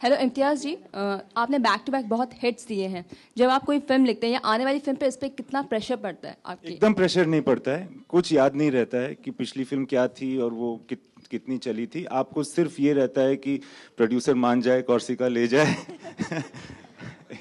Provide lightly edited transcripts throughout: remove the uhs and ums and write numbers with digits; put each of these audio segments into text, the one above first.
Hello इम्तियाज़ जी, आपने back to back बहुत hits दिए हैं। जब आप कोई फिल्म लिखते हैं या आने वाली फिल्म पे, इस पे कितना प्रेशर पड़ता है आपकी? एकदम प्रेशर नहीं पड़ता है, कुछ याद नहीं रहता है कि पिछली फिल्म क्या थी और वो कितनी चली थी। आपको सिर्फ ये रहता है कि प्रोड्यूसर मान जाए, कॉर्सिका ले जाए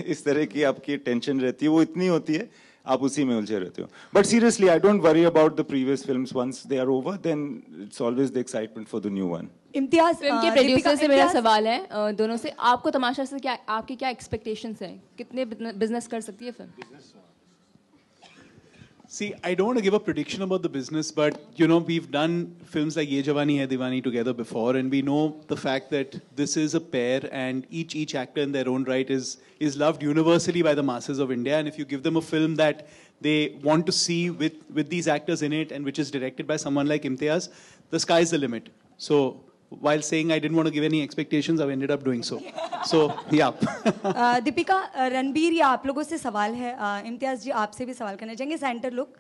इस तरह की आपकी टेंशन रहती है, वो इतनी होती है, आप उसी में उलझे रहते हो। But seriously I don't worry about the previous films, once they are over then it's always the excitement for the new one. Imtiaz film के प्रोड्यूसर से मेरा सवाल है, दोनों से, आपको तमाशा से क्या, आपकी क्या एक्सपेक्टेशंस हैं? कितने बिजनेस कर सकती है film? See, I don't want to give a prediction about the business, but you know, we've done films like Ye Jawani Hai Diwani together before, and we know the fact that this is a pair, and each actor in their own right is loved universally by the masses of India. And if you give them a film that they want to see with these actors in it, and which is directed by someone like Imtiaz, the sky is the limit. So, while saying I didn't want to give any expectations, I've ended up doing so. So, yeah. Deepika, Ranbir या आप लोगों से सवाल है, इम्तियाज़ जी आपसे भी सवाल करना चाहेंगे। Centre look.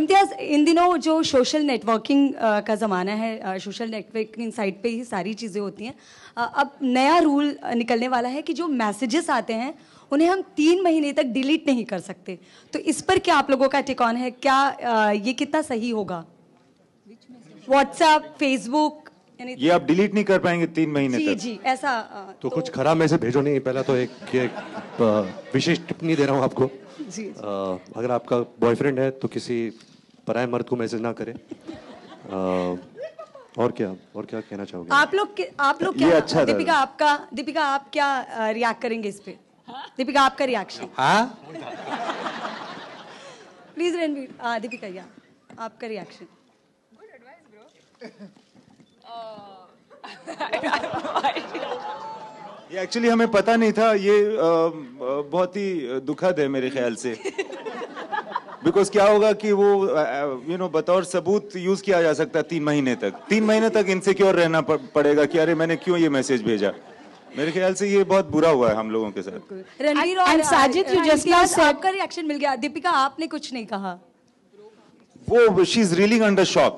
इम्तियाज़, इन दिनों जो सोशल नेटवर्किंग का ज़माना है, सोशल नेटवर्किंग साइट पे ही सारी चीज़ें होती हैं। अब नया रूल निकलने वाला है कि जो मैसेजेस आते हैं उन्हें हम 3 महीने तक डिलीट नहीं कर सकते। तो इस पर क्या आप लोगों का टेक ऑन है? क्या ये कितना सही होगा? व्हाट्सएप, फेसबुक, ये आप डिलीट नहीं कर पाएंगे 3 महीने जी तक? जी, ऐसा तो कुछ खराब मैसेज भेजो नहीं। पहला तो एक विशेष टिप्पणी दे रहा हूँ आपको जी। अगर आपका बॉयफ्रेंड है तो किसी पराये मर्द को मैसेज ना करे। और क्या कहना चाहोगे? आप लोग क्या, अच्छा दीपिका आप क्या रिएक्ट करेंगे इस पे? दीपिका, आपका रिएक्शन। हाँ, प्लीज रणवीर, दीपिका या आपका रिएक्शन। ये एक्चुअली हमें पता नहीं था, ये बहुत ही दुखद है मेरे ख्याल से। बिकॉज क्या होगा कि वो बतौर सबूत यूज किया जा सकता है 3 महीने तक। 3 महीने तक इनसिक्योर रहना पड़ेगा कि अरे मैंने क्यों ये मैसेज भेजा। मेरे ख्याल से ये बहुत बुरा हुआ है हम लोगों के साथ। रणवीर और साजिद, आपका रिएक्शन मिल गया। दीपिका, आपने कुछ नहीं कहा। वो she is railing under shock.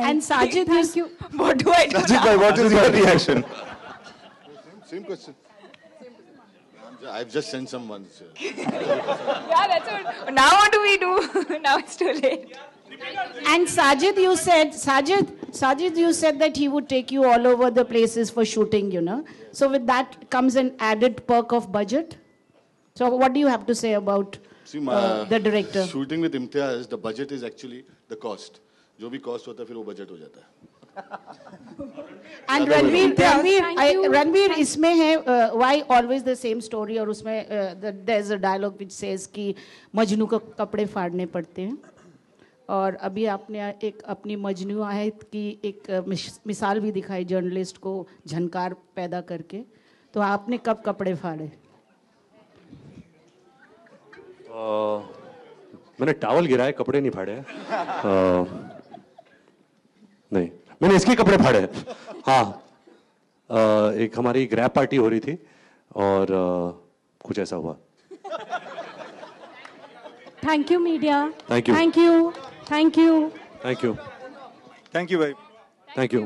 And Sajid, thank you. What do I do? Sajid bhai, what is your reaction? Same question. I've just sent someone. Yeah, that's what. Now what do we do? Now it's too late. And Sajid, you said that he would take you all over the places for shooting, you know. So with that comes an added perk of budget. So what do you have to say about the director? Shooting with Imtiaz, the budget is actually the cost. जो भी cost होता है फिर वो budget हो जाता है। And Ranveer इसमें है why always the same story, और उसमें there's a dialogue which says कि मजनू को कपड़े फाड़ने पड़ते हैं। और अभी आपने एक अपनी मजनू है की एक मिसाल भी दिखाई जर्नलिस्ट को झनकार पैदा करके। तो आपने कब कपड़े फाड़े? मैंने टावल गिराए, कपड़े नहीं फाड़े। नहीं, मैंने इसके कपड़े फाड़े। हाँ, एक हमारी ग्रैब पार्टी हो रही थी और कुछ ऐसा हुआ। Thank you media. Thank you. Thank you. Thank you. Thank you. Thank you भाई। Thank you.